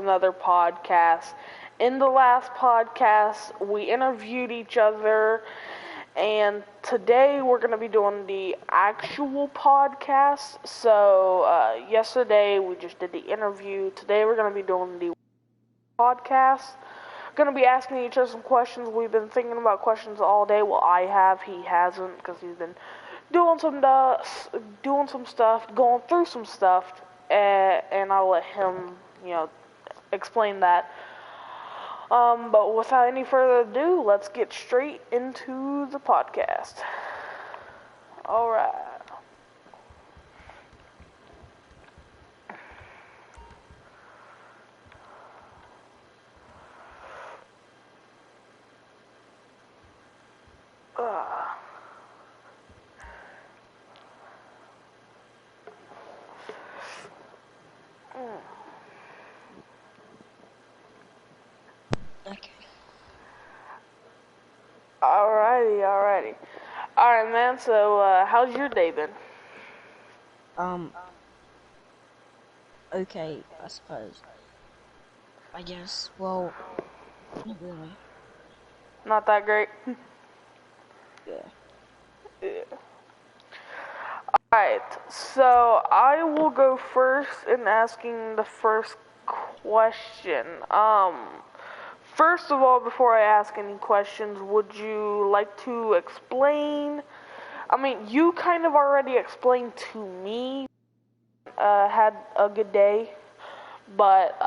another podcast. In the last podcast, we interviewed each other, and today we're going to be doing the actual podcast. So, yesterday we just did the interview. Today we're going to be doing the podcast. Going to be asking each other some questions. We've been thinking about questions all day. Well, I have. He hasn't, because he's been doing some stuff, going through some stuff, and I'll let him, explain that. But without any further ado, let's get straight into the podcast. All right. Okay. Alrighty. Alright, man, so, how's your day been? Okay, I suppose. I guess, well, not really. Not that great? Yeah. Alright, so I will go first in asking the first question. First of all, before I ask any questions, would you like to explain? I mean, you kind of already explained to me, had a good day, but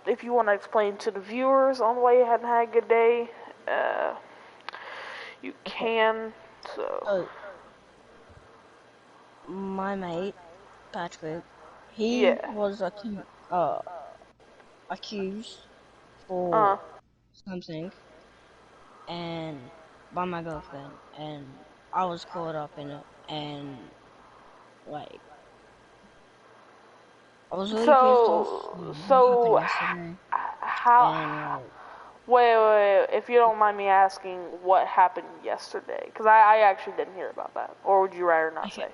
if you want to explain to the viewers on why you hadn't had a good day, you can. So, my mate, Patrick, he was accused for something, and by my girlfriend, and I was caught up in it, and like I was really pissed off. So yesterday, how? and, Wait, if you don't mind me asking, what happened yesterday? Because I actually didn't hear about that. Or would you rather not say?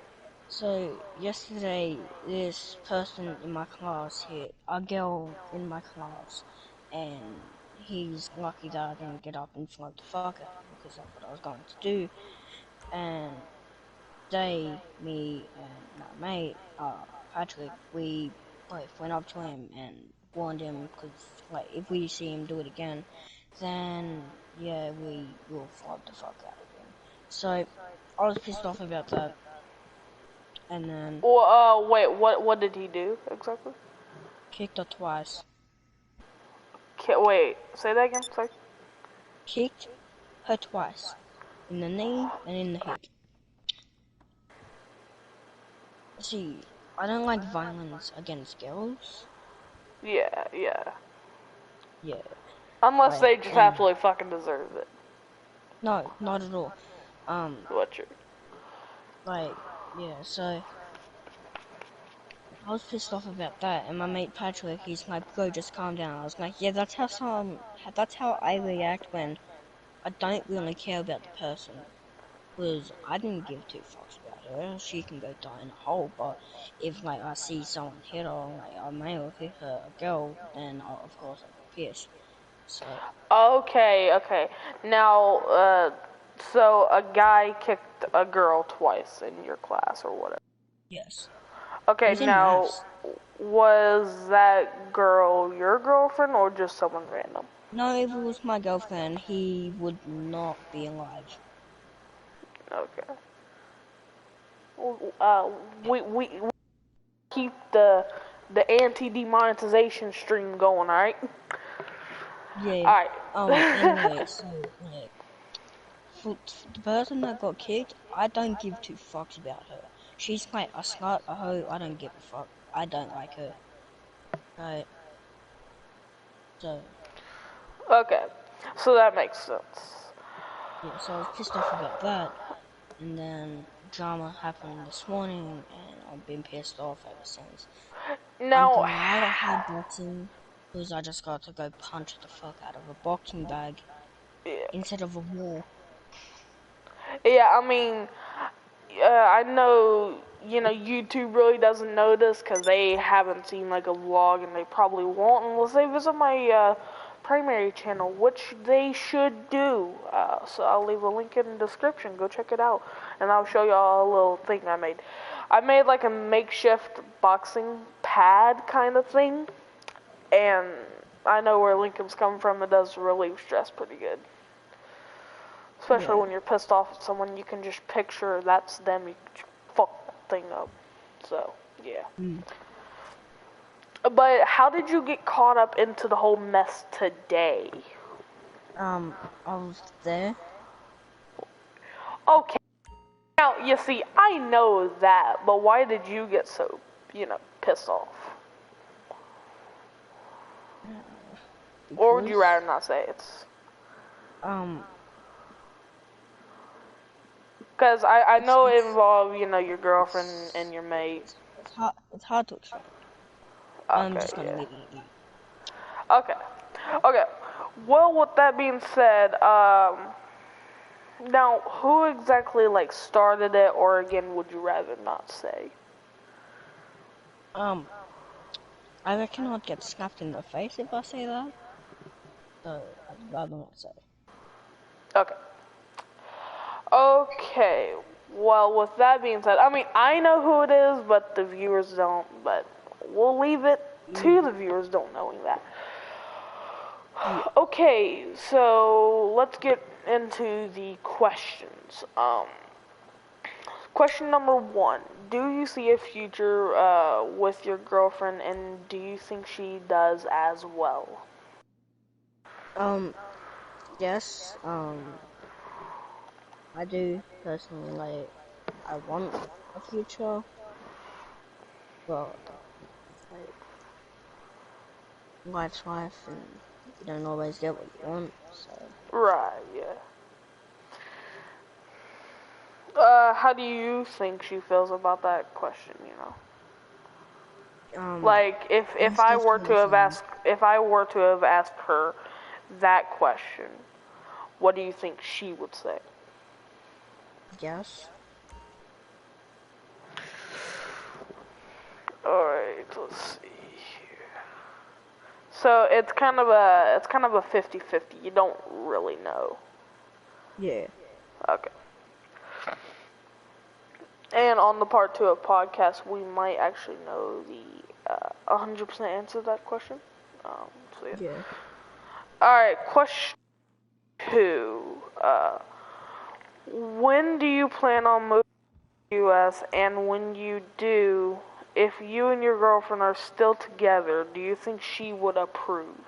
So, yesterday, this person in my class hit a girl in my class, and he's lucky that I didn't get up and flog the fuck out of him, because that's what I was going to do. And me and my mate, Patrick, we both went up to him and warned him, because, if we see him do it again, then, yeah, we will flog the fuck out of him. So, I was pissed off about that. And then... Well, wait, what did he do, exactly? Kicked her twice. Wait, say that again, sorry? Kicked her twice. In the knee and in the hip. See, I don't like violence against girls. Yeah. Yeah. Unless they just absolutely fucking deserve it. No, not at all. What's your... Yeah, so... I was pissed off about that, and my mate Patrick, he's like, bro, just calm down. I was like, yeah, that's how I react when I don't really care about the person. Because I didn't give two fucks about her. She can go die in a hole, but if, I see someone hit her, a male hit a girl, then, of course, I'll be pissed. So... Okay. Now, so a guy kicked a girl twice in your class, or whatever? Yes. Okay, now, was that girl your girlfriend or just someone random? No, if it was my girlfriend, he would not be alive. Okay. We keep the anti-demonetization stream going, alright? Yeah. Alright. Anyway, so, for the person that got kicked, I don't give two fucks about her. She's like a slut, a hoe, I don't give a fuck. I don't like her. Right. So. Okay. So that makes sense. Yeah, so I was pissed off about that. And then drama happened this morning, and I've been pissed off ever since. Now, I'm going out of high boxing, because I just got to go punch the fuck out of a boxing bag instead of a wall. Yeah, I mean, I know YouTube really doesn't notice because they haven't seen like a vlog, and they probably won't unless they visit my primary channel, which they should do. So I'll leave a link in the description. Go check it out, and I'll show y'all a little thing I made. I made like a makeshift boxing pad kind of thing, and I know where Lincoln's coming from. It does relieve stress pretty good. Especially when you're pissed off at someone, you can just picture that's them. You can fuck that thing up. So, yeah. But how did you get caught up into the whole mess today? I was there. Okay. Now, you see, I know that, but why did you get so, pissed off? Or would you rather not say it? Because I know it involved, your girlfriend and your mate. It's hard to explain. Okay, I'm just gonna leave it at that. Okay. Well, with that being said, now, who exactly, started it, or again, would you rather not say? I reckon I'd get slapped in the face if I say that. So, I'd rather not say. Okay, well, with that being said, I mean, I know who it is, but the viewers don't, but we'll leave it to the viewers don't knowing that. Okay, so let's get into the questions. Question number 1. Do you see a future with your girlfriend, and do you think she does as well? Yes, I do personally, I want a future, but, life's life, and you don't always get what you want, so. Right, yeah. How do you think she feels about that question, Like, if I were to have asked her that question, what do you think she would say? Yes. Alright, let's see here. So it's kind of a 50-50. You don't really know. Yeah. Okay. And on the part 2 of podcast, we might actually know the 100% answer to that question. So yeah. Alright, question 2. When do you plan on moving to the U.S., and when you do, if you and your girlfriend are still together, do you think she would approve?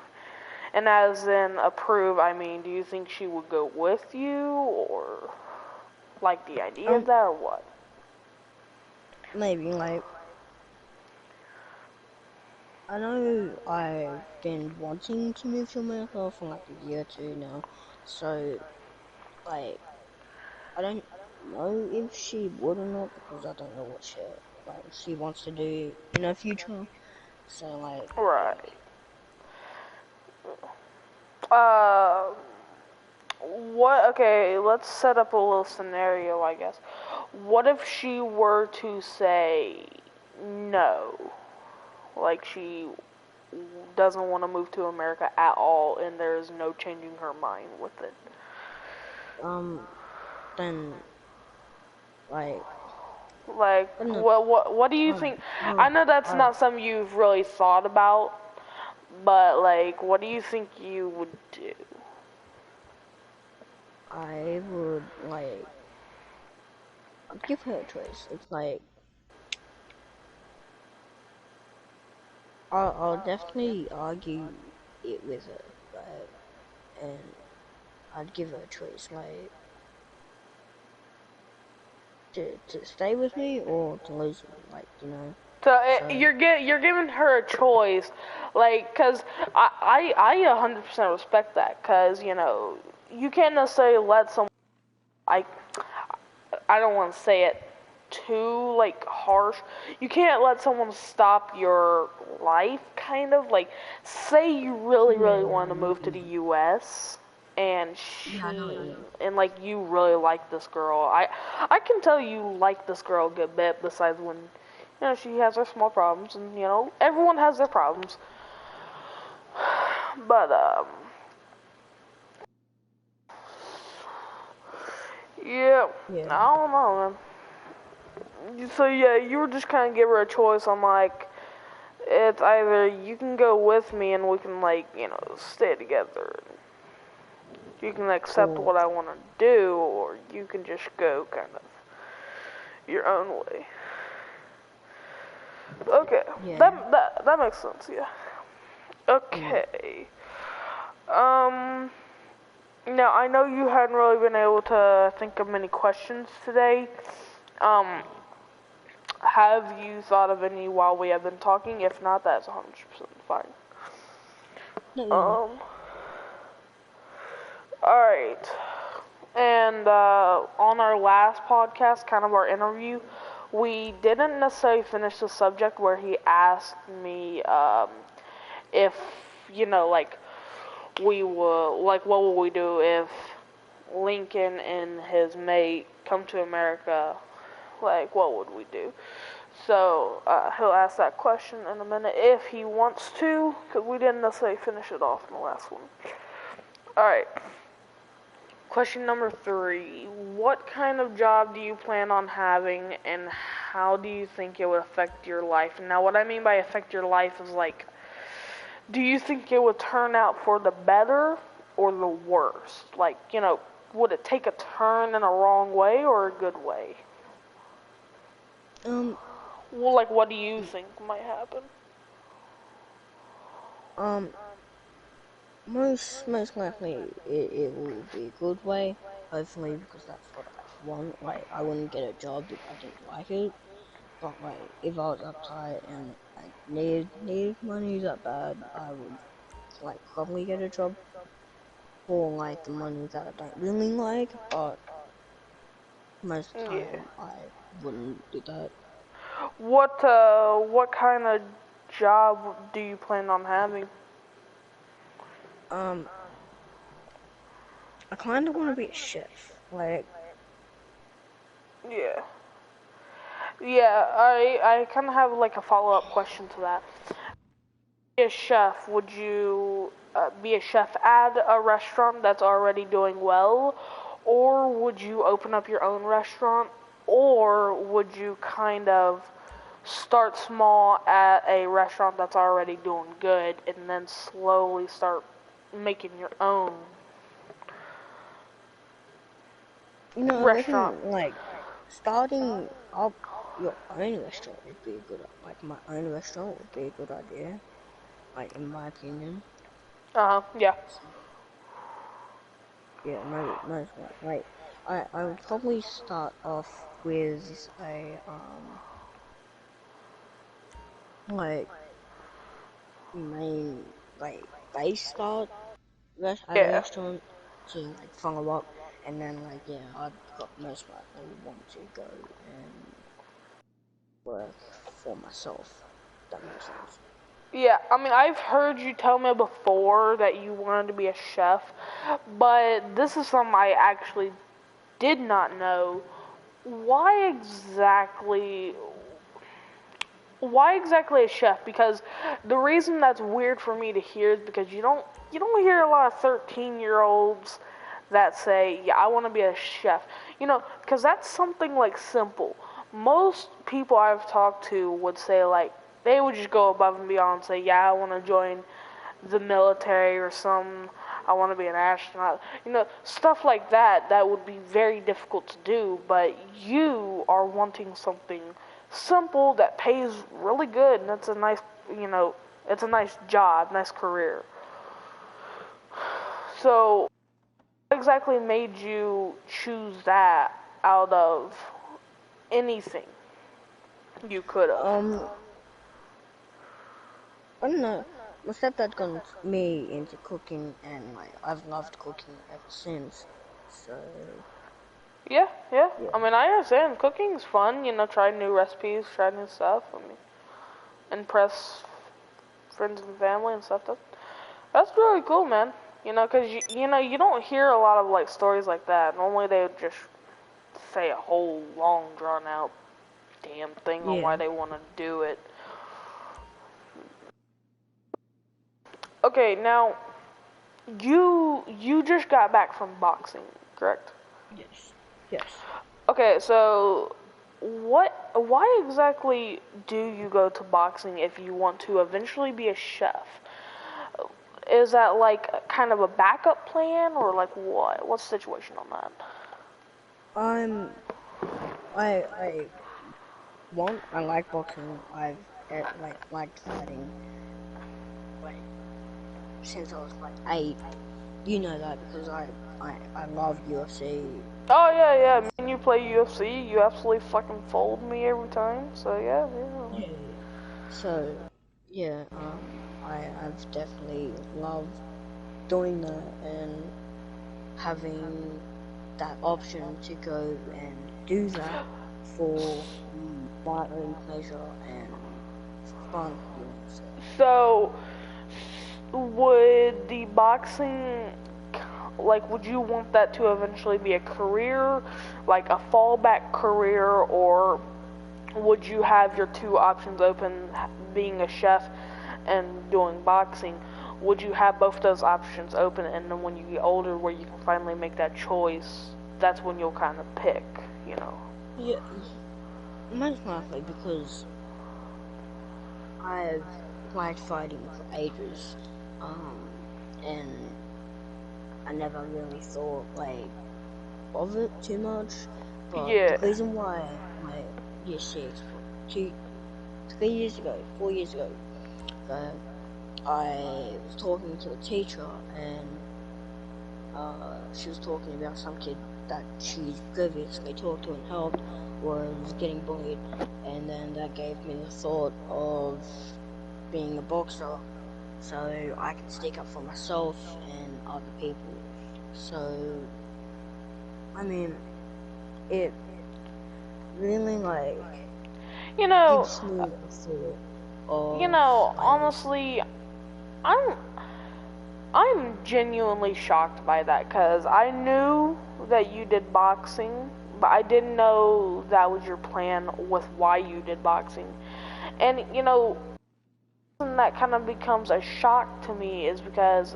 And as in approve, I mean, do you think she would go with you, or like the idea of that, or what? Maybe, I know I've been wanting to move to America for a year or 2 now, so, I don't know if she would or not, because I don't know what she wants to do in her future, so, Right. Okay, let's set up a little scenario, I guess. What if she were to say no? Like, she doesn't want to move to America at all, and there's no changing her mind with it. Then, what do you think? I know that's not something you've really thought about, but, what do you think you would do? I would, I'd give her a choice. It's I'll definitely argue it with her, and I'd give her a choice, to stay with me or to lose me, So you're giving her a choice, cause I 100% respect that, cause you can't necessarily let someone, I don't want to say it too harsh. You can't let someone stop your life, kind of say you really want to move to the U.S. and Yeah, I know what you mean. and like you really like this girl. I can tell you like this girl a good bit. Besides when she has her small problems, and everyone has their problems. But yeah, Yeah. I don't know, man. So yeah, you were just kind of give her a choice. I'm like, it's either you can go with me and we can stay together. You can accept Or what I want to do, or you can just go kind of your own way. Okay, yeah. that makes sense. Yeah. Mm. Okay. Now I know you hadn't really been able to think of many questions today. Um, have you thought of any while we have been talking? If not, that's 100% fine. Not really. Um, alright. And on our last podcast, kind of our interview, we didn't necessarily finish the subject where he asked me if, like, what would we do if Lincoln and his mate come to America? Like, what would we do? So he'll ask that question in a minute if he wants to, because we didn't necessarily finish it off in the last one. Alright. Question number 3. What kind of job do you plan on having, and how do you think it would affect your life? Now, what I mean by affect your life is like, do you think it would turn out for the better or the worse? Like, would it take a turn in a wrong way or a good way? Well, like, what do you think might happen? Um, most likely it will be a good way. Hopefully, because that's what I want. Like, I wouldn't get a job if I didn't like it. But like, if I was uptight and I needed money that bad, I would like probably get a job for like the money that I don't really like. But most of the Yeah. time, I wouldn't do that. What kind of job do you plan on having? Um, I kind of want to be a chef. Like, Yeah. Yeah, I kind of have like a follow-up question to that. Be a chef, would you be a chef at a restaurant that's already doing well, or would you open up your own restaurant, or would you kind of start small at a restaurant that's already doing good and then slowly start making your own I restaurant? reckon like starting up your own restaurant would be a good. Like, my own restaurant would be a good idea. Like, in my opinion. Yeah. So, yeah, most like I would probably start off with a like main like base start at a Yeah. restaurant to like follow up, and then like, yeah, I'd most likely want to go and work for myself. If that makes sense. Yeah, I mean, I've heard you tell me before that you wanted to be a chef, but this is something I actually did not know. Why exactly why exactly a chef? Because the reason that's weird for me to hear is because you don't hear a lot of 13-year-olds that say, "Yeah, I want to be a chef." Because that's something like simple. Most people I've talked to would say like they would just go above and beyond and say, "Yeah, I want to join the military or some I want to be an astronaut." Stuff like that that would be very difficult to do, but you are wanting something simple that pays really good and it's a nice, it's a nice job, nice career. So, what exactly made you choose that out of anything you could have? Um, I don't know. My stepdad got me into cooking, and like I've loved cooking ever since. So Yeah, yeah. yeah, I mean, I understand cooking's fun, try new recipes, try new stuff. I mean, impress friends and family and stuff. That's really cool, man. You know, because you don't hear a lot of like stories like that. Normally they would just say a whole long drawn out damn thing on why Yeah. they want to do it. Okay, now you just got back from boxing, correct? Yes. Yes. Okay, so why exactly do you go to boxing if you want to eventually be a chef? Is that like kind of a backup plan or like what? What's the situation on that? I like boxing. I've liked fighting like since I was like 8. You know that because I love UFC. Oh yeah, yeah. Me and you play UFC. You absolutely fucking fold me every time. So yeah, yeah. Yeah. So yeah, I've definitely loved doing that and having that option to go and do that for my own pleasure and fun, you know. So would the boxing, like, would you want that to eventually be a career, like a fallback career, or would you have your two options open, being a chef and doing boxing? Would you have both those options open, and then when you get older, where you can finally make that choice, that's when you'll kind of pick, you know? Yeah, most likely because I've liked fighting for ages, and I never really thought like of it too much. But the Yeah. reason why year 6, 3 years ago, 4 years ago, that I was talking to a teacher and she was talking about some kid that she's previously talked to and helped was getting bullied, and then that gave me the thought of being a boxer so I can stick up for myself and other people. So, I mean, it really like You know, gives me a thought of like, honestly, I'm I'm genuinely shocked by that because I knew that you did boxing, but I didn't know that was your plan with why you did boxing. And something that kind of becomes a shock to me is because,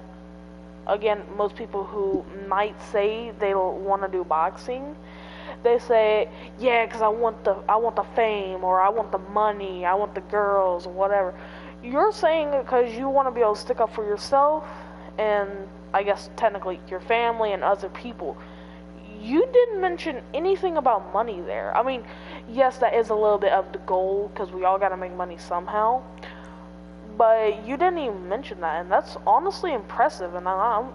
again, most people who might say they want to do boxing, they say, yeah, because I want the fame, or I want the money, I want the girls, or whatever. You're saying it because you want to be able to stick up for yourself and, I guess, technically your family and other people. You didn't mention anything about money there. I mean, yes, that is a little bit of the goal because we all got to make money somehow. But you didn't even mention that, and that's honestly impressive, and I'm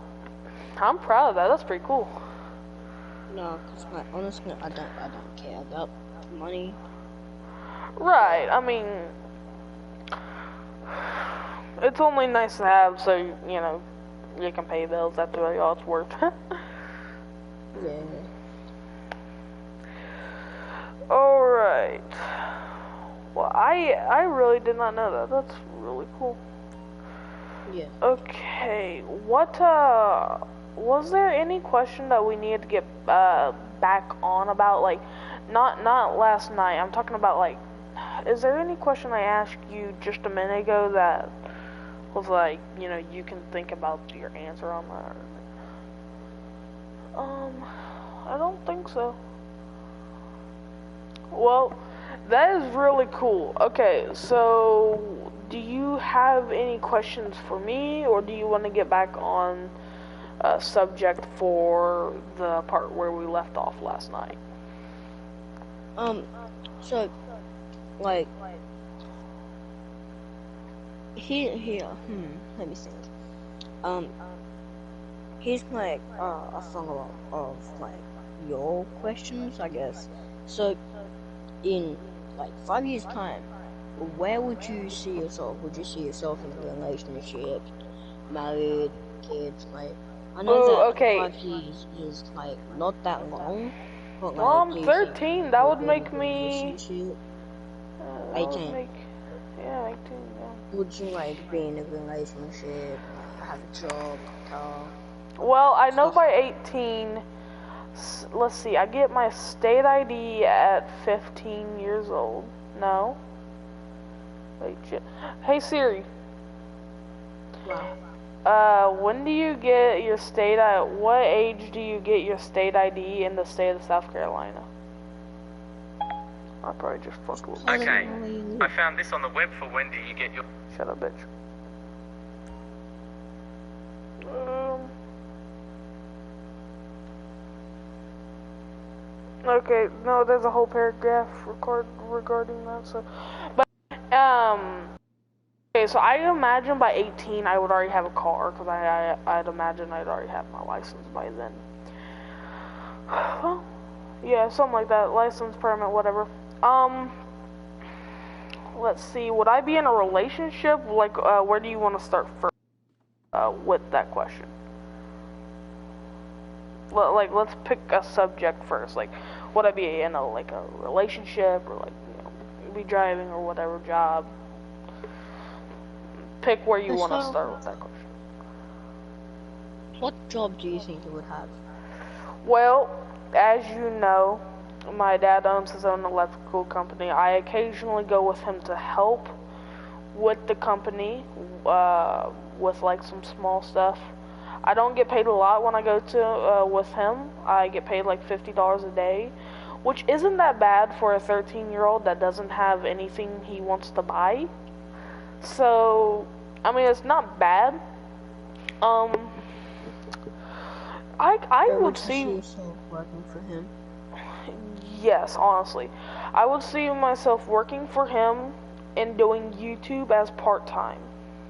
proud of that. That's pretty cool. no, because like honestly, I don't care about money. Right. I mean, it's only nice to have, so you can pay bills. That's really all it's worth. Yeah. All right. Well, I really did not know that. That's really cool. Yeah. Okay. What was there any question that we needed to get back on about, like, not last night. I'm talking about, like, is there any question I asked you just a minute ago that was like, you can think about your answer on that? I don't think so. Well, that is really cool. Okay, so do you have any questions for me, or do you want to get back on subject for the part where we left off last night? So like here. Let me think. Um, here's like a follow up of like your questions, I guess. So in like 5 years time, where would you see yourself? Would you see yourself in a relationship, married, kids? Like, I know Oh, that okay. 5 years is like not that long, but Well, like, I'm do you think 13. That you'll would be in a make me. relationship? That would 18. make. Yeah, 18. Yeah. Would you like be in a relationship, like have a job, a car? Well, I know So, by 18, let's see, I get my state ID at 15 years old. No. Wait, shit. Hey Siri, wow. when do you get your what age do you get your state ID in the state of South Carolina? I probably just fucked with myself. Okay, I found this on the web for when do you get your... Shut up, bitch. Okay, no, there's a whole paragraph regarding that, so... But, okay, so I imagine by 18 I would already have a car, because I'd imagine I'd already have my license by then. Well, yeah, something like that. License, permit, whatever. Let's see, would I be in a relationship? Like, where do you want to start first, with that question? Like, let's pick a subject first. Like, would I be in a relationship, or like, be driving or whatever job? Pick where you want to start with that question. What job do you think you would have? Well, as you know, my dad owns his own electrical company. I occasionally go with him to help with the company, with like some small stuff. I don't get paid a lot when I go to with him. I get paid like $50 a day, which isn't that bad for a 13-year-old that doesn't have anything he wants to buy. So, I mean, it's not bad. I would see yourself working for him. Yes, honestly, I would see myself working for him and doing YouTube as part-time.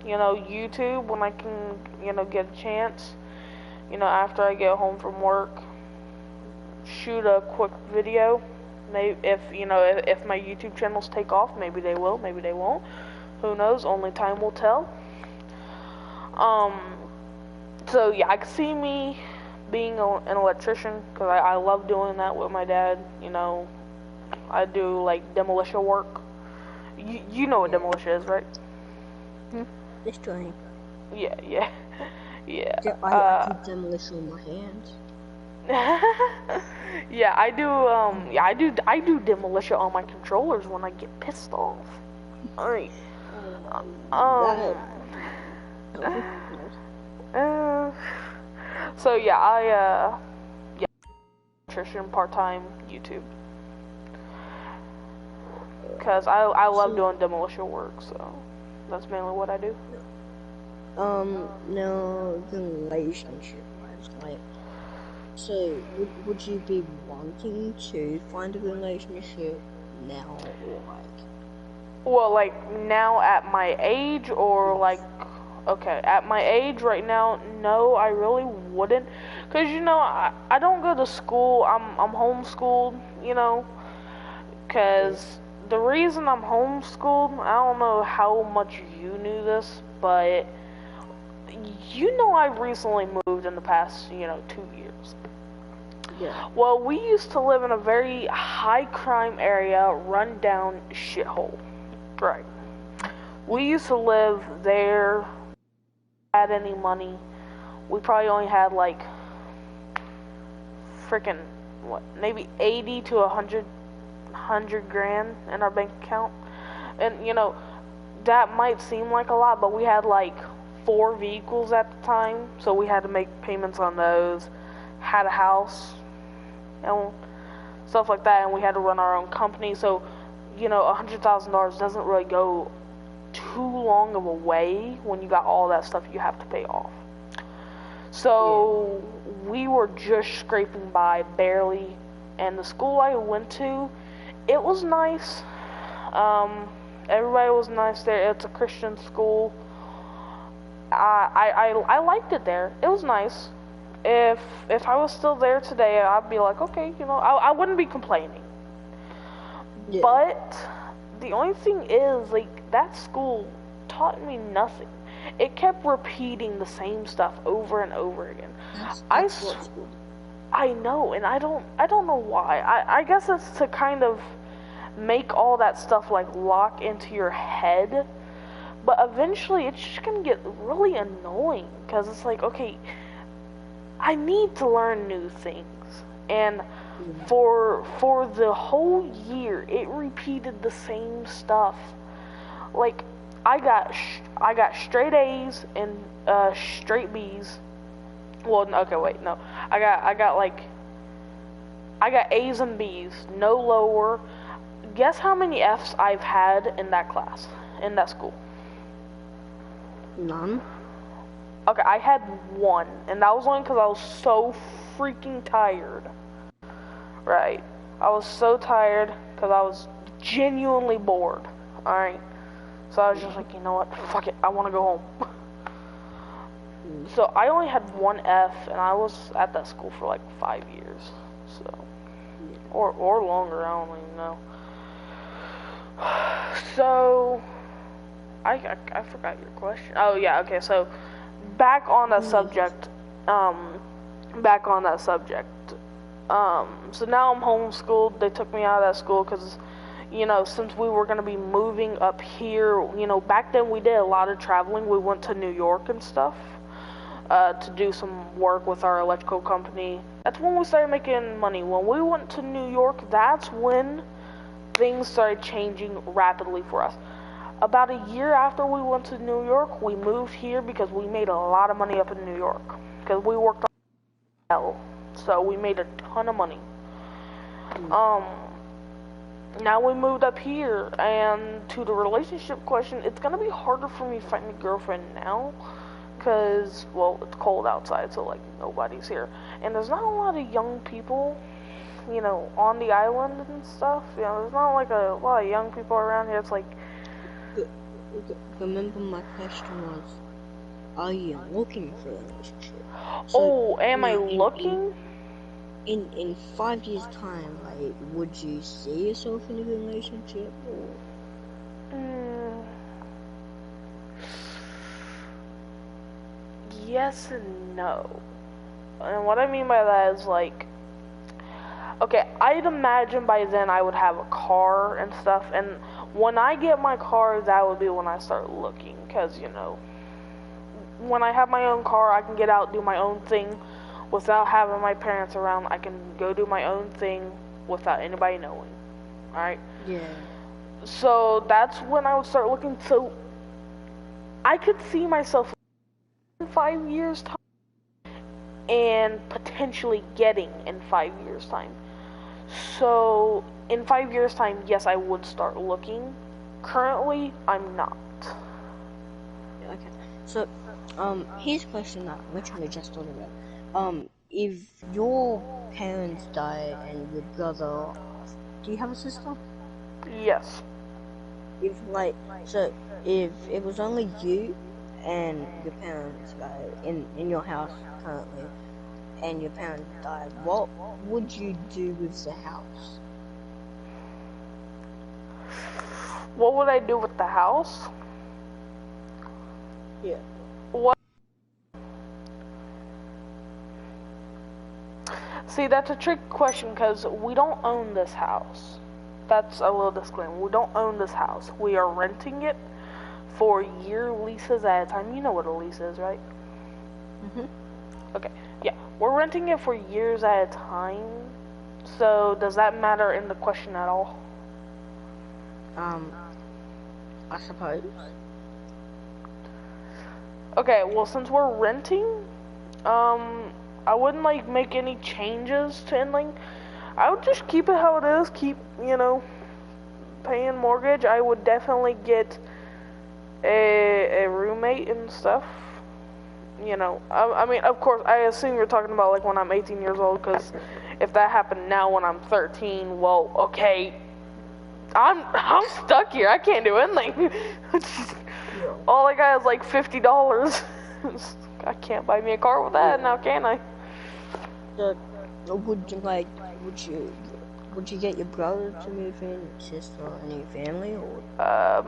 YouTube when I can, get a chance. After I get home from work, shoot a quick video. Maybe if my YouTube channels take off, maybe they will, maybe they won't. Who knows? Only time will tell. So yeah, I could see me being an electrician, because I love doing that with my dad. I do like demolition work. You know what demolition is, right? Destroying. Yeah. Yeah. I do demolition with my hands. Yeah, I do demolition on my controllers when I get pissed off. Alright. So yeah, electrician, part-time, YouTube. Because I love doing demolition work, so that's mainly what I do. Now the relationship wise, like, so would you be wanting to find a relationship now, or like? Well, like now at my age, or like, okay, at my age right now, no, I really wouldn't, cause I don't go to school. I'm homeschooled, cause the reason I'm homeschooled, I don't know how much you knew this, but I've recently moved in the past 2 years. Yeah. Well, we used to live in a very high crime area, run down shithole. Right. We used to live there, had any money. We probably only had like freaking maybe 80 to 100 grand in our bank account. And that might seem like a lot, but we had like 4 vehicles at the time, so we had to make payments on those. Had a house and stuff like that, and we had to run our own company. So $100,000 doesn't really go too long of a way when you got all that stuff you have to pay off. So we were just scraping by, barely. And the school I went to, it was nice. Everybody was nice there. It's a Christian school. I liked it there. It was nice. If I was still there today, I'd be like, okay, I wouldn't be complaining. Yeah. But the only thing is, like, that school taught me nothing. It kept repeating the same stuff over and over again. I know, and I don't know why. I guess it's to kind of make all that stuff like lock into your head. But eventually it's just gonna get really annoying, because it's like, okay, I need to learn new things. And for the whole year, it repeated the same stuff. Like, I got straight A's and straight B's. Well, okay, wait, no. I got A's and B's, no lower. Guess how many F's I've had in that class, in that school? None. Okay, I had one, and that was only because I was so freaking tired. Right. I was so tired because I was genuinely bored. Alright. So I was just like, you know what? Fuck it. I want to go home. So I only had one F, and I was at that school for like 5 years. So, or longer. I don't even know. So, I forgot your question. Oh yeah. Okay. So, back on that subject. Back on that subject. So now I'm homeschooled. They took me out of that school because, you know, since we were going to be moving up here, you know, back then we did a lot of traveling. We went to New York and stuff to do some work with our electrical company. That's when we started making money. When we went to New York, that's when things started changing rapidly for us. About a year after we went to New York, we moved here because we made a lot of money up in New York because we worked on L. So we made a ton of money. Now we moved up here, and to the relationship question, it's gonna be harder for me finding a girlfriend now, cause well, it's cold outside, so like nobody's here, and there's not a lot of young people, you know, on the island and stuff. You know, there's not like a lot of young people around here. It's like, remember my question was, are you looking for a relationship? So, am I looking? In 5 years' time, like, would you see yourself in a relationship, or? Yes and no. And what I mean by that is, like, okay, I'd imagine by then I would have a car and stuff, and when I get my car, that would be when I start looking, because, you know, when I have my own car, I can get out, do my own thing, without having my parents around. I can go do my own thing without anybody knowing. Alright? Yeah. So that's when I would start looking. So I could see myself in 5 years' time and potentially getting in 5 years' time. So in 5 years' time, yes, I would start looking. Currently, I'm not. Okay. So, here's a question that we're trying to just talk about. If your parents died and your brother, do you have a sister? Yes. If it was only you and your parents, like, in your house currently, and your parents died, what would you do with the house? What would I do with the house? Yeah. What? See, that's a trick question because we don't own this house. That's a little disclaimer. We don't own this house. We are renting it for year leases at a time. You know what a lease is, right? Mhm. Okay. Yeah, we're renting it for years at a time. So does that matter in the question at all? I suppose. Okay, well, since we're renting, I wouldn't, like, make any changes to anything. I would just keep it how it is, keep, you know, paying mortgage. I would definitely get a roommate and stuff. You know, I mean, of course, I assume you're talking about, like, when I'm 18 years old, because if that happened now when I'm 13, well, okay, I'm stuck here. I can't do anything. All I got is like $50. I can't buy me a car with that now, can I? So, would you get your brother to move in, your sister, any family, or?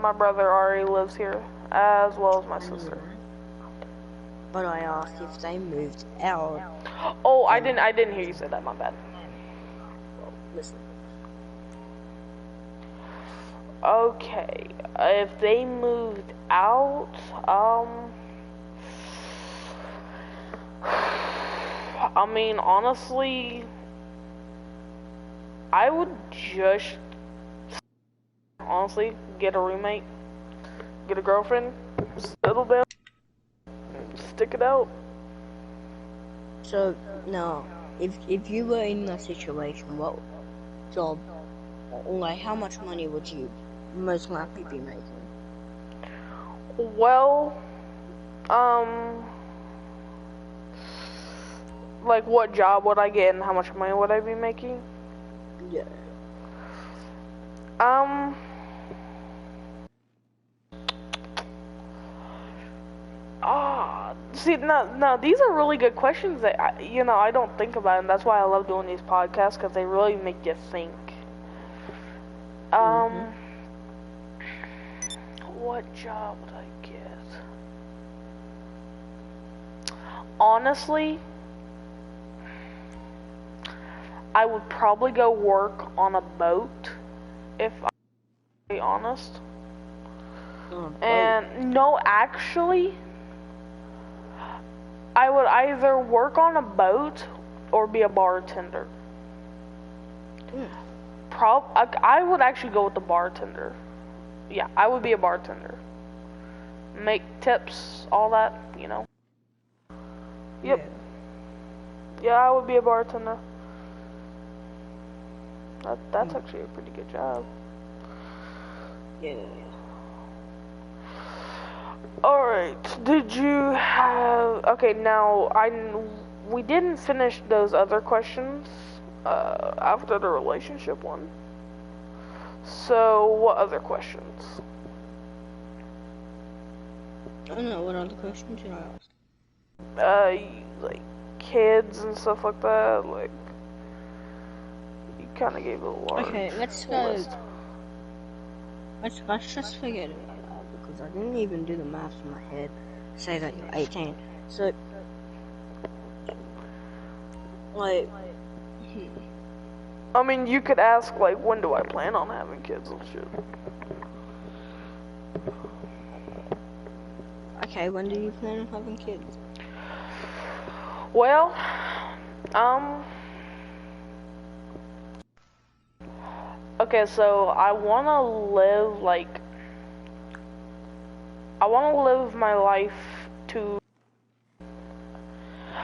My brother already lives here, as well as my sister. But I asked if they moved out. Oh, I didn't hear you say that. My bad. Well, listen. Okay, if they moved out, I mean, honestly, I would just, honestly, get a roommate, get a girlfriend, settle down, stick it out. So now, if you were in that situation, what job, or like how much money would you most likely be making? Well, like what job would I get and how much money would I be making? Yeah. See, no, these are really good questions that I don't think about, and that's why I love doing these podcasts because they really make you think. What job would I get? Honestly, I would probably go work on a boat, if I'm be honest. And no, actually, I would either work on a boat or be a bartender. I would actually go with the bartender. Yeah, I would be a bartender. Make tips, all that, Yep. Yeah, I would be a bartender. That's actually a pretty good job. Yeah. Alright, did you have... Okay, now, we didn't finish those other questions after the relationship one. So, what other questions? I don't know, what other questions should I ask? Like, kids and stuff like that, like... You kind of gave it a large Okay, let's go... list. Let's just forget about that, because I didn't even do the maths in my head. Say that you're 18. So... Like... I mean, you could ask, like, when do I plan on having kids and shit. Okay, when do you plan on having kids? Well, okay, so I want to live my life to...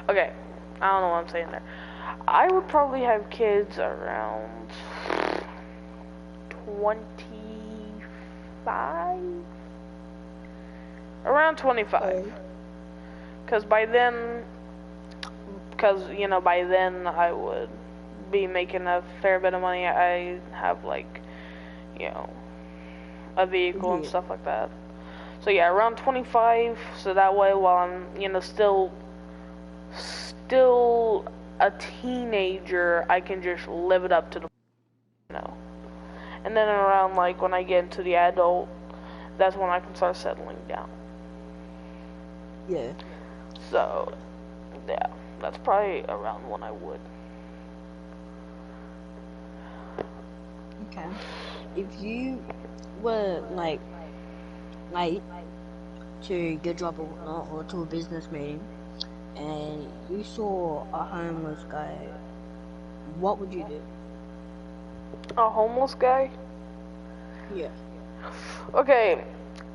Okay, I don't know what I'm saying there. I would probably have kids around 25? Around 25. Because by then I would be making a fair bit of money. I have, like, a vehicle and stuff like that. So yeah, around 25, so that way while I'm, still a teenager, I can just live it up to the, And then around, like, when I get into the adult, that's when I can start settling down. Yeah. So, yeah, that's probably around when I would. Okay. If you were, like, late to your job or whatnot, or to a business meeting, and you saw a homeless guy, what would you do? A homeless guy? Yeah. Okay,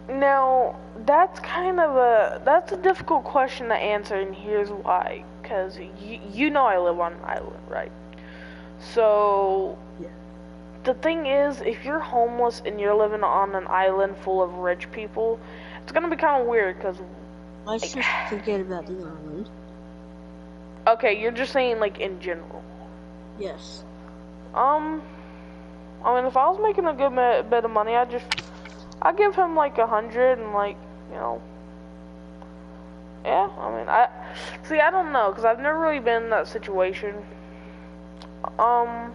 now, that's a difficult question to answer, and here's why. Because you know I live on an island, right? So, yeah. The thing is, if you're homeless and you're living on an island full of rich people, it's gonna be kind of weird, because... Let's just forget about the island. Okay, you're just saying, like, in general. Yes. I mean, if I was making a good bit of money, I'd give him, like, 100 and, like, yeah, I mean, I don't know, because I've never really been in that situation. I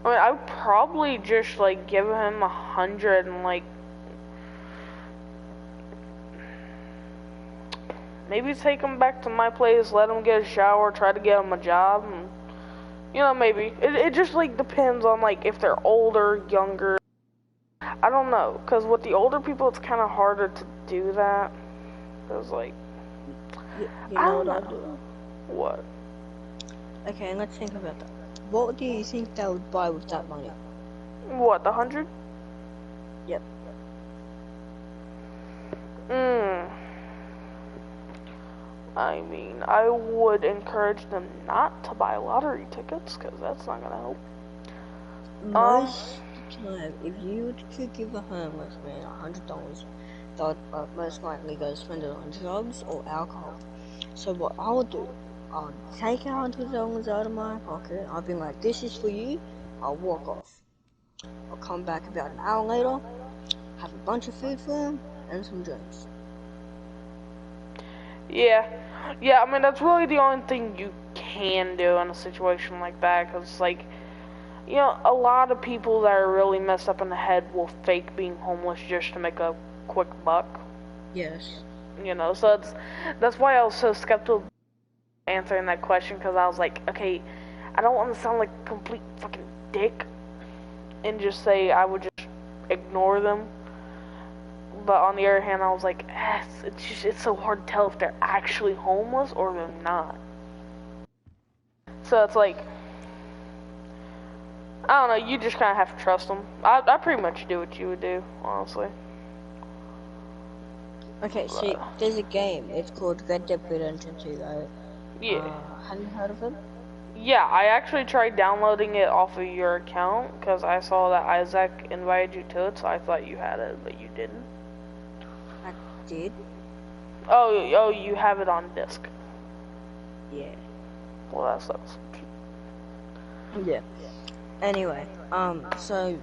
mean, I would probably just, like, give him 100 and, like, maybe take him back to my place, let him get a shower, try to get him a job, and, maybe. It just, like, depends on, like, if they're older, younger. I don't know, because with the older people, it's kind of harder to do that. Because, like, I don't know. What? Okay, let's think about that. What do you think they would buy with that money? What, the 100? Yep. I mean, I would encourage them not to buy lottery tickets, because that's not gonna help. Most time, if you could give a homeless man $100, they would most likely go spend it on drugs or alcohol. So what I would do, I'll take $100 out of my pocket, I'll be like, this is for you, I'll walk off. I'll come back about an hour later, have a bunch of food for him, and some drinks. Yeah, I mean, that's really the only thing you can do in a situation like that, because, like, you know, a lot of people that are really messed up in the head will fake being homeless just to make a quick buck. Yes. You know, so that's why I was so skeptical answering that question, because I was like, okay, I don't want to sound like a complete fucking dick and just say I would just ignore them. But on the other hand, I was like, it's so hard to tell if they're actually homeless or they're not. So it's like, I don't know, you just kind of have to trust them. I pretty much do what you would do, honestly. Okay, so there's a game, it's called Red Dead Redemption 2, right? Yeah. Have you heard of it? Yeah, I actually tried downloading it off of your account, because I saw that Isaac invited you to it, so I thought you had it, but you didn't. I did? Oh, you have it on disc. Yeah. Well, that sucks. Yeah. Anyway, so,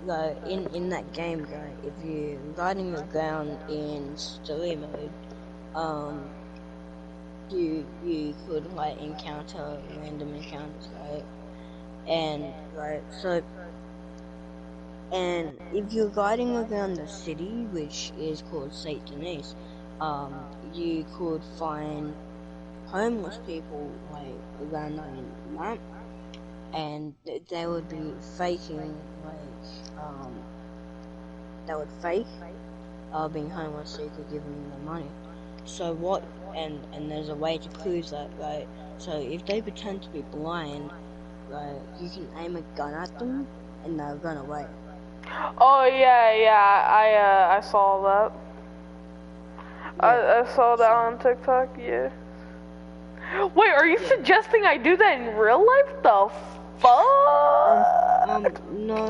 like, in that game, right, if you're riding around in story mode, you could, like, encounter random encounters, right? And, right, so, and if you're riding around the city, which is called Saint Denis, you could find homeless people, like, around the map, and they would be faking, like, they would fake, being homeless so you could give them the money. So what, and there's a way to prove that, right? So if they pretend to be blind, right, you can aim a gun at them, and they'll run away. Oh, yeah, I saw that. Yeah. I saw that on TikTok, yeah. Wait, are you suggesting I do that in real life? The fuck? No.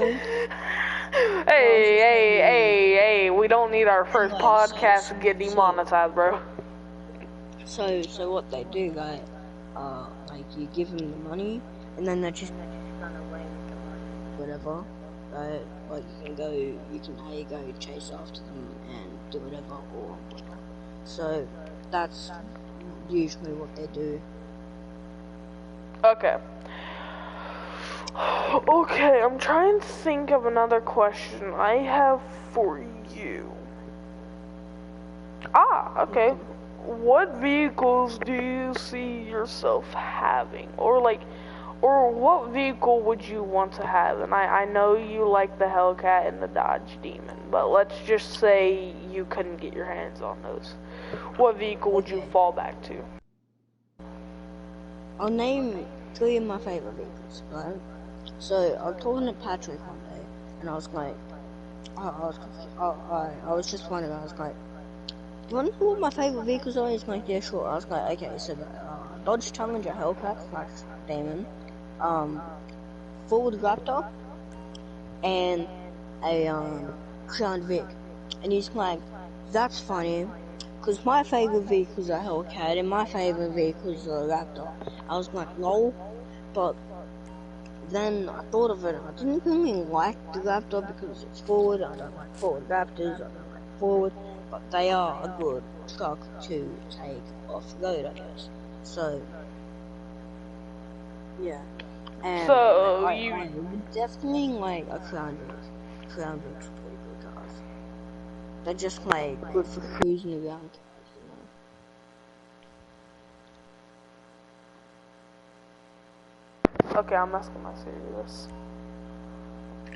Hey, we don't need our first podcast to get demonetized, bro. So what they do, like you give them the money, and then they just run away with the money, whatever, right? Like you can go chase after them and do whatever, or whatever. So that's usually what they do. Okay. Okay, I'm trying to think of another question I have for you. Okay. What vehicles do you see yourself having? Or what vehicle would you want to have? And I know you like the Hellcat and the Dodge Demon, but let's just say you couldn't get your hands on those. What vehicle would you fall back to? I'll name 3 of my favorite vehicles, right? So I was talking to Patrick one day, and I was like, I was just wondering, I was like, you want to know what my favorite vehicles are? He's like, yeah, sure. I was like, okay, so the Dodge Challenger Hellcat / Demon, Ford Raptor, and a Crown Vic. And he's like, that's funny, because my favorite vehicles are Hellcat, and my favorite vehicles are Raptor. I was like, lol, but then I thought of it, and I didn't really like the Raptor because it's Ford. I don't like Ford Raptors, I don't like Ford, but they are a good truck to take off-road, I guess. So, yeah. And So, I would definitely like a Crown Vic. Crown Vic's pretty good cars. They're just like good for cruising around, you know. Okay, I'm asking my serious.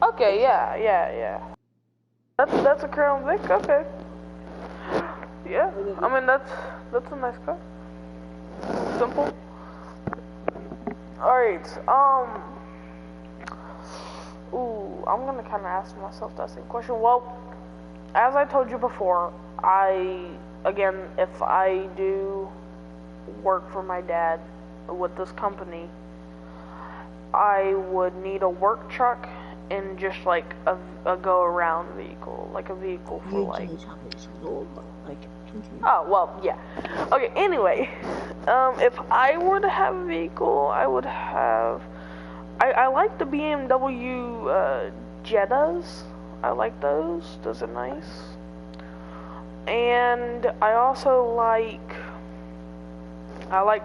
Okay, yeah. That's a Crown Vic, okay. Yeah, I mean, that's a nice car. Simple. Alright, ooh, I'm gonna kind of ask myself that same question. Well, as I told you before, again, if I do work for my dad with this company, I would need a work truck and just like a go-around vehicle, like a vehicle for like. Oh well, yeah. Okay. Anyway, if I were to have a vehicle, I would have. I like the BMW Jettas. I like those. Those are nice. And I also like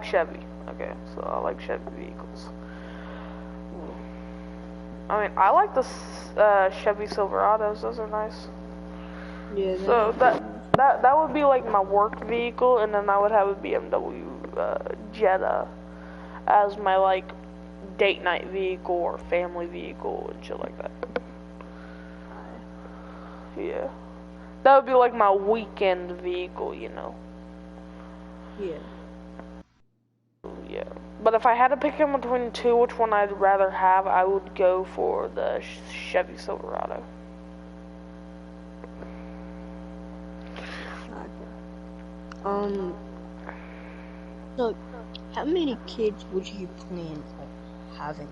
Chevy. Okay, so I like Chevy vehicles. I mean, I like the Chevy Silverados. Those are nice. Yeah. So that would be like my work vehicle, and then I would have a BMW Jetta as my like date night vehicle or family vehicle and shit like that. Yeah. That would be like my weekend vehicle, you know. Yeah. Yeah. But if I had to pick in between two, which one I'd rather have, I would go for the Chevy Silverado. So, how many kids would you plan on having?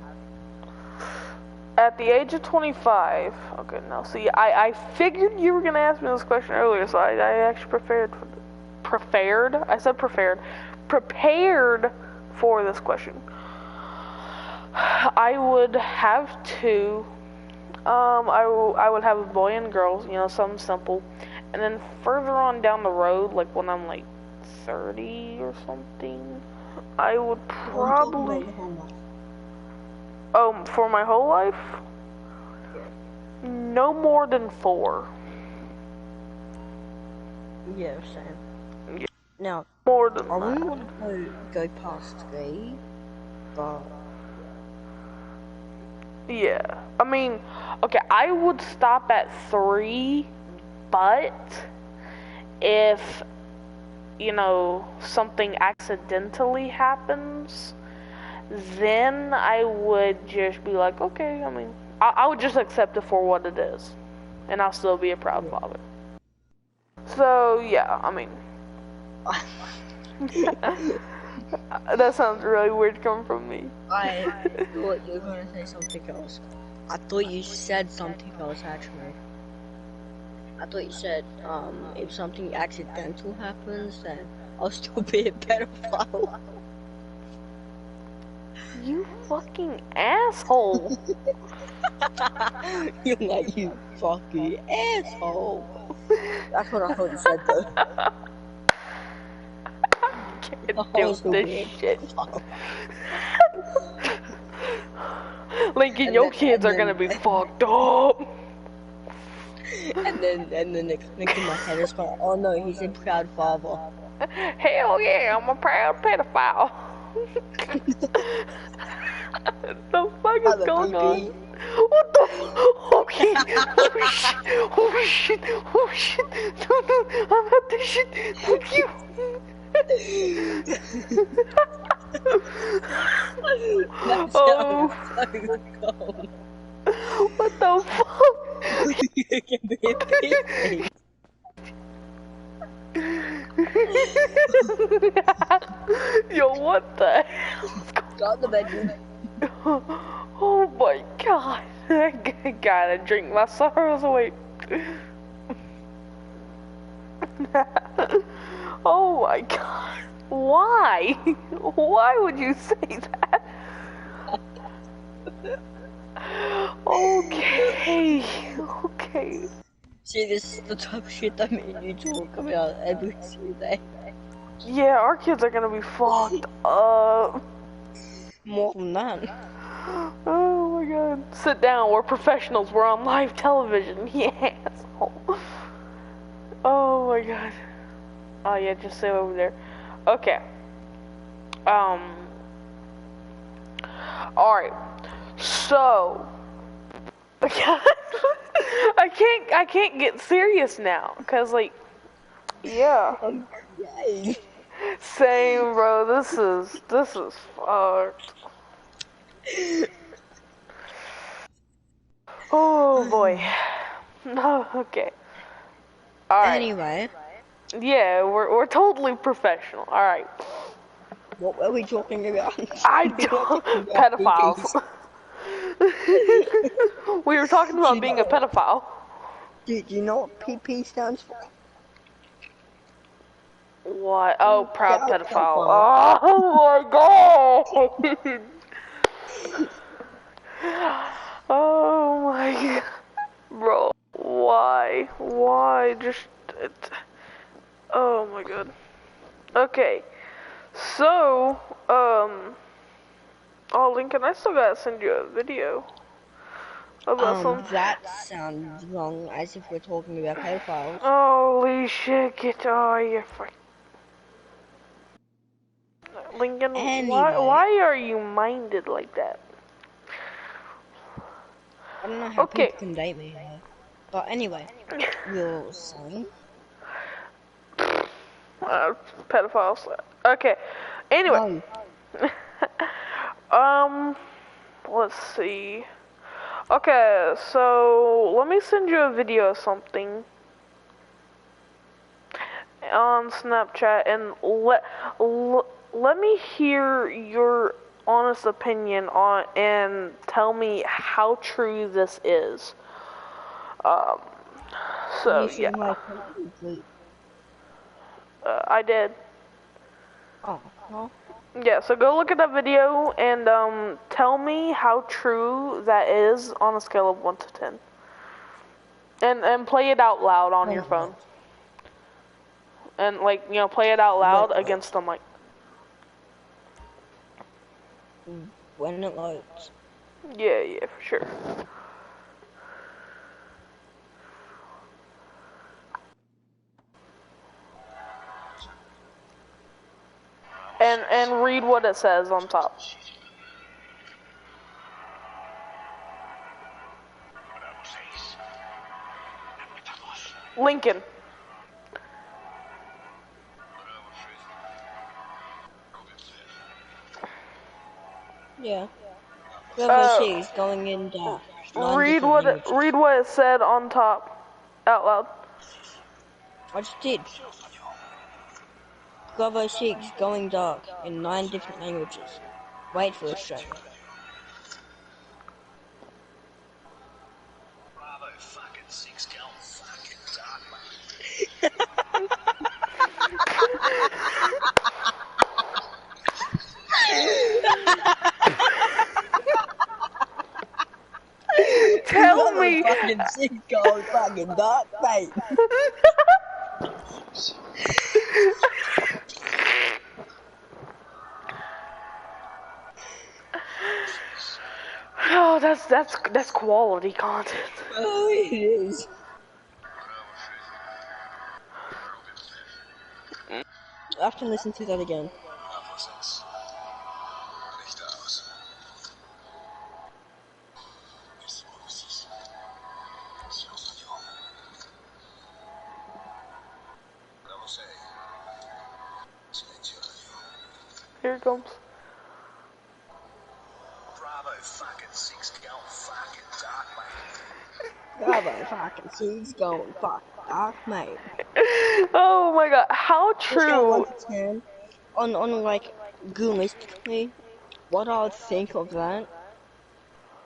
At the age of 25, okay, now see, I figured you were going to ask me this question earlier, so I actually prepared for this question. I would have two, I would have a boy and girls, you know, something simple, and then further on down the road, like when I'm like 30 or something, I would probably... for my whole life? No more than 4. Yeah, same. Yeah. Now, More than I that. wouldn't want to go past 3, but... Yeah. I mean, okay, I would stop at 3, but if, you know, something accidentally happens, then I would just be like, okay, I mean, I would just accept it for what it is, and I'll still be a proud father. So, yeah, I mean, that sounds really weird coming from me. I thought you were going to say something else. I thought you said something else, actually. I thought you said, if something accidental happens, then I'll still be a pedophile. You fucking asshole. You're like, you fucking asshole. That's what I thought you said, though. I can't do this shit. Lincoln, your kids are gonna be fucked up. And then the next thing in my head is going, oh no, he's a proud father. Hell yeah, I'm a proud pedophile. The fuck is going on? What the fuck? Okay. Oh shit. Oh shit. No. I'm at this shit. Thank you. Oh. What the fuck? You can be a baby. Yo, what the hell? Got in the bedroom. Oh my god. I gotta drink my sorrows away. Oh my god. Why? Why would you say that? Okay. See, this is the type of shit that me and you talk about every single day. Yeah, our kids are gonna be fucked up. More than that. Oh my god. Sit down, we're professionals, we're on live television. Yes. Oh my god. Oh yeah, just sit over there. Okay. Alright. So I can't get serious now, cause like, yeah. Okay. Same, bro. This is fucked. Oh boy. No, okay. Alright. Anyway, Yeah, we're totally professional. Alright. what were we talking about? I We were don't. talking about Pedophiles. PPs. We were talking Do you about being a know? pedophile. Do you know what PP stands for? What? Oh, proud Proud pedophile. pedophile. Oh my god. Oh my god. Bro, why? Why? Just. Oh my god. Okay. So, oh, Lincoln, I still gotta send you a video about some. That sounds wrong, as if we're talking about pedophiles. Holy shit, get you fuck. Lincoln, Anyway, why are you minded like that? I don't know how Okay. people can date me, but anyway, you're saying? Pedophiles. Okay. Anyway. No. Let's see. Okay, so let me send you a video of something on Snapchat and let me hear your honest opinion on and tell me how true this is. So yeah. I did. Oh, well. Yeah, so go look at that video and tell me how true that is on a scale of 1 to 10. And play it out loud on your phone. And like, you know, play it out loud against the mic. When it loads. Yeah, for sure. And read what it says on top. Lincoln. Yeah. She's going in dark. Read what it said on top, out loud. I just did. Bravo 6 going dark in 9 different languages. Wait for Australia. Bravo fucking 6 going fucking dark, mate. Tell me. Fucking 6 going fucking dark, mate. Oh, that's quality content. Oh, it is. I have to listen to that again. Here it comes. Bravo fucking 6 going fucking dark, mate. Bravo fucking 6 going fucking dark, mate. Oh my god, how true. 1 to 10. On like, realistically, what I would think of that,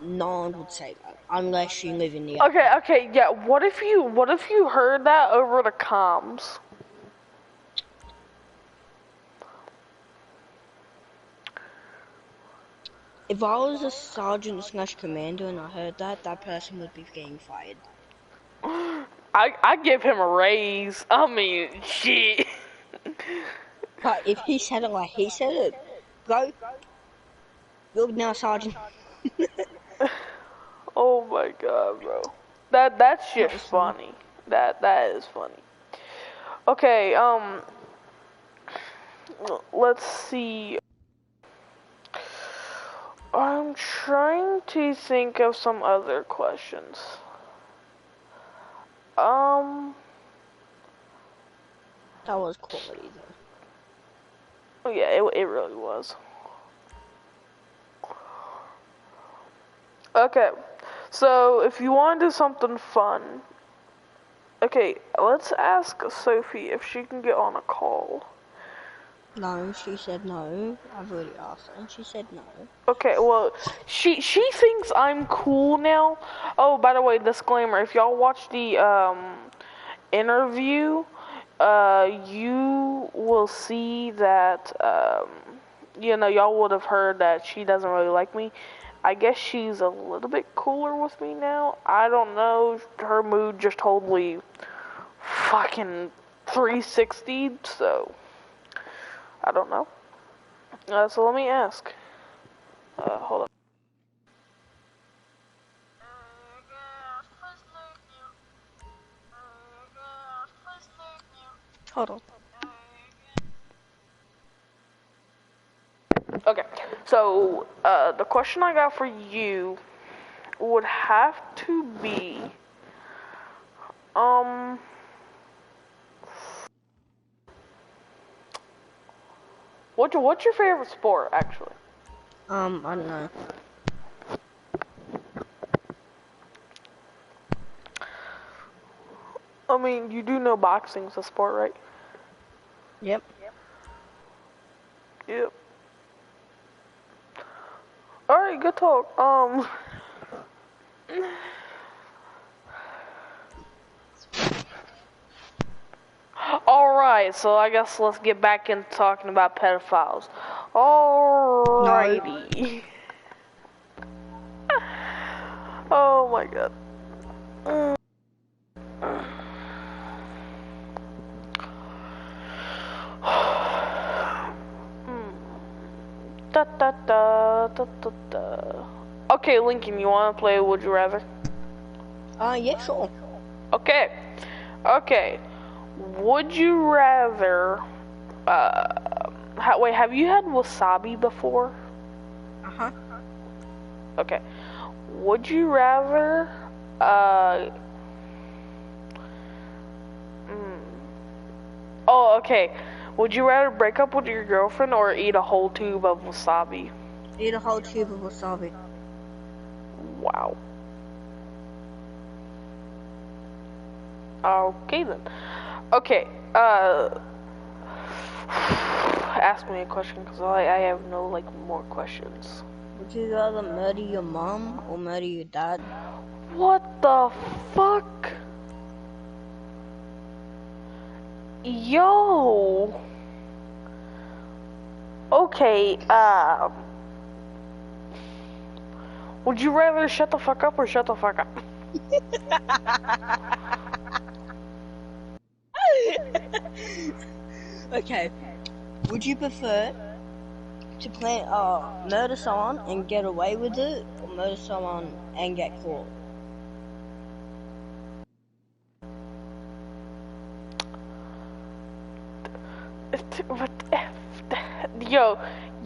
no one would say that unless you live in the Okay, yeah. What if you heard that over the comms? If I was a sergeant / commander and I heard that, that person would be getting fired. I give him a raise. I mean, shit. But if he said it like he said it, bro, you're now sergeant. Oh my god, bro. That's just funny. That is funny. Okay, let's see. I'm trying to think of some other questions. That was quality though. Oh yeah, it really was. Okay, so if you want to do something fun, okay, let's ask Sophie if she can get on a call. No, she said no. I've already asked her, and she said no. Okay, well, she thinks I'm cool now. Oh, by the way, disclaimer: if y'all watch the interview, you will see that y'all would have heard that she doesn't really like me. I guess she's a little bit cooler with me now. I don't know. Her mood just totally fucking 360'd, so I don't know. So let me ask. Hold up. Hold on. Okay, so the question I got for you would have to be, what's your favorite sport, actually? I don't know. I mean, you do know boxing's a sport, right? Yep. Yep. Alright, good talk. Alright, so I guess let's get back into talking about pedophiles. Alrighty. Oh my god. Da, da, da, da, da, da. Okay, Lincoln, you want to play Would You Rather? Yeah, sure. Okay. Okay. Would you rather, wait, have you had wasabi before? Uh-huh. Okay. Would you rather, oh, okay. Would you rather break up with your girlfriend or eat a whole tube of wasabi? Eat a whole tube of wasabi. Wow. Okay then. Okay, ask me a question, because I have no, more questions. Would you rather murder your mom or murder your dad? What the fuck? Yo. Okay, would you rather shut the fuck up or shut the fuck up? Okay. Would you prefer to murder someone and get away with it, or murder someone and get caught? Yo,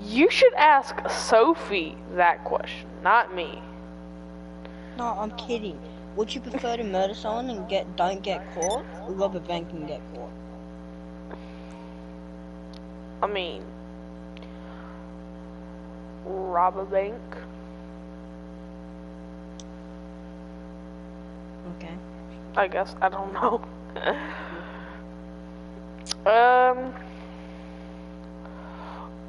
you should ask Sophie that question, not me. No, I'm kidding. Would you prefer to murder someone and don't get caught, or rob a bank and get caught? I mean, rob a bank. Okay. I guess, I don't know.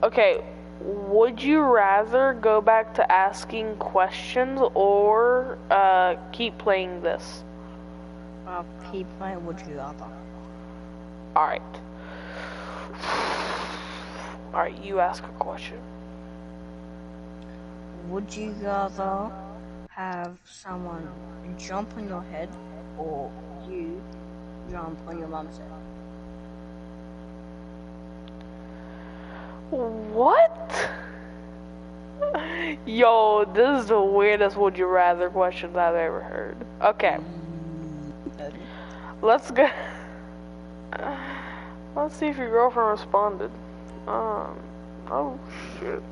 Okay, would you rather go back to asking questions or keep playing this? I'll keep playing Would You Rather. Alright. Alright, you ask a question. Would you rather have someone jump on your head, or you jump on your mum's head? What? Yo, this is the weirdest would you rather questions I've ever heard. Okay. Let's go. Let's see if your girlfriend responded. Oh shit.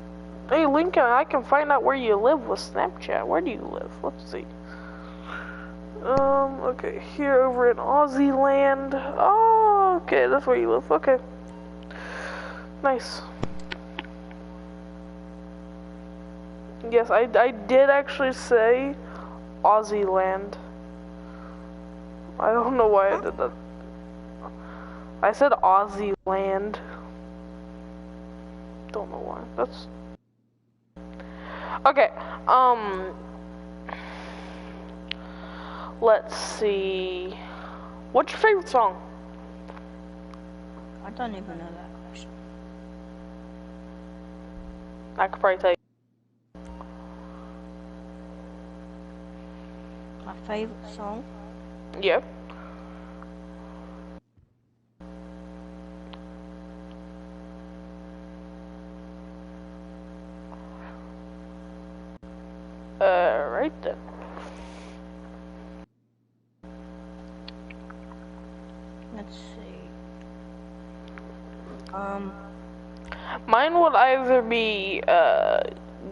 Hey Lincoln, I can find out where you live with Snapchat. Where do you live? Let's see. Okay, here over in Aussie land. Oh, okay, that's where you live. Okay. Nice. Yes, I did actually say Aussie land. I don't know why I did that. I said Aussie land. Don't know why. That's okay. Let's see. What's your favorite song? I don't even know that question. I could probably tell you. My favorite song? Yep. Right then. Let's see. Mine would either be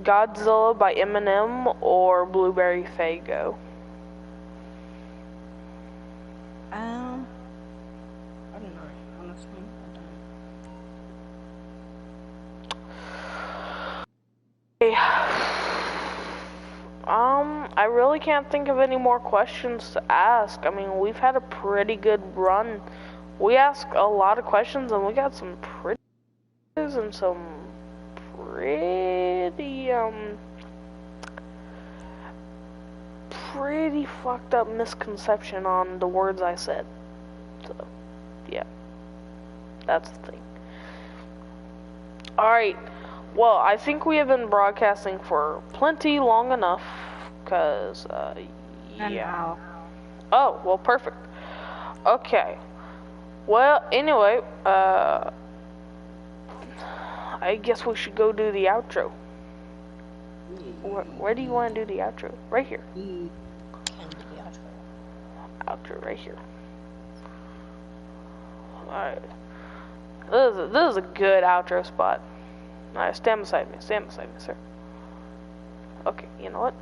Godzilla by Eminem or Blueberry Faygo. I don't know, honestly, I really can't think of any more questions to ask. I mean, we've had a pretty good run. We asked a lot of questions and we got some pretty and some pretty fucked up misconception on the words I said. So, yeah. That's the thing. Alright. Well, I think we have been broadcasting for plenty long enough, because, yeah. Oh, well, perfect. Okay. Well, anyway, I guess we should go do the outro. Where do you want to do the outro? Right here. You can do the outro. Outro right here. Alright. This is a good outro spot. Alright, stand beside me, sir. Okay, you know what?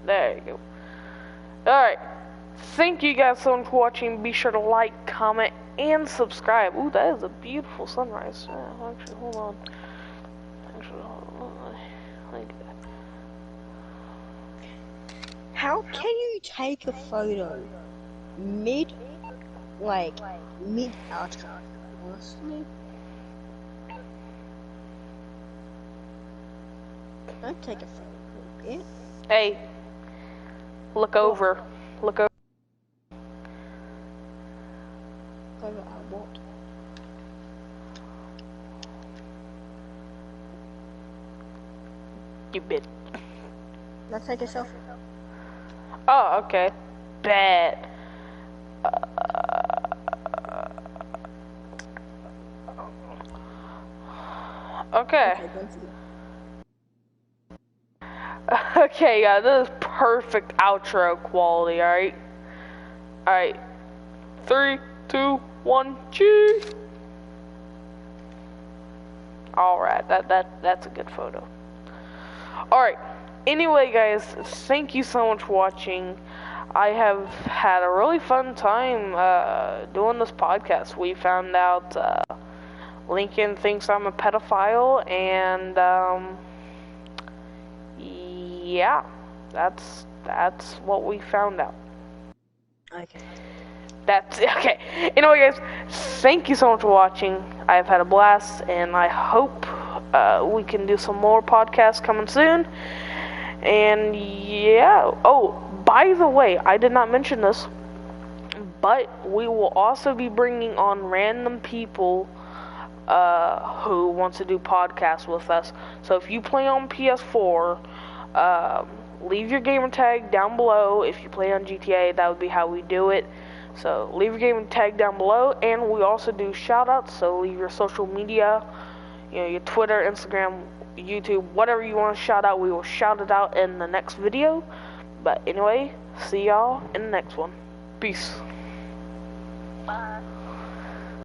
There you go. Alright. Thank you guys so much for watching. Be sure to like, comment, and subscribe. Ooh, that is a beautiful sunrise. Actually, hold on. Like that. How can you take a photo mid outro? Honestly? Don't take a photo, yeah? Hey, look over. Look over. Photo at what? You bitch. Let's take a selfie. Oh, okay. Bad. Okay. Okay, yeah, this is perfect outro quality, alright? Alright. 3, 2, 1, cheese! Alright, that's a good photo. Alright, anyway guys, thank you so much for watching. I have had a really fun time doing this podcast. We found out Lincoln thinks I'm a pedophile, and yeah, that's what we found out. Okay. That's okay. Anyway, guys, thank you so much for watching. I've had a blast, and I hope we can do some more podcasts coming soon. And yeah. Oh, by the way, I did not mention this, but we will also be bringing on random people who wants to do podcasts with us. So if you play on PS4, leave your gamer tag down below. If you play on GTA, that would be how we do it. So leave your gamer tag down below, and we also do shoutouts. So leave your social media, your Twitter, Instagram, YouTube, whatever you want to shout out, we will shout it out in the next video. But anyway, see y'all in the next one. Peace. Bye.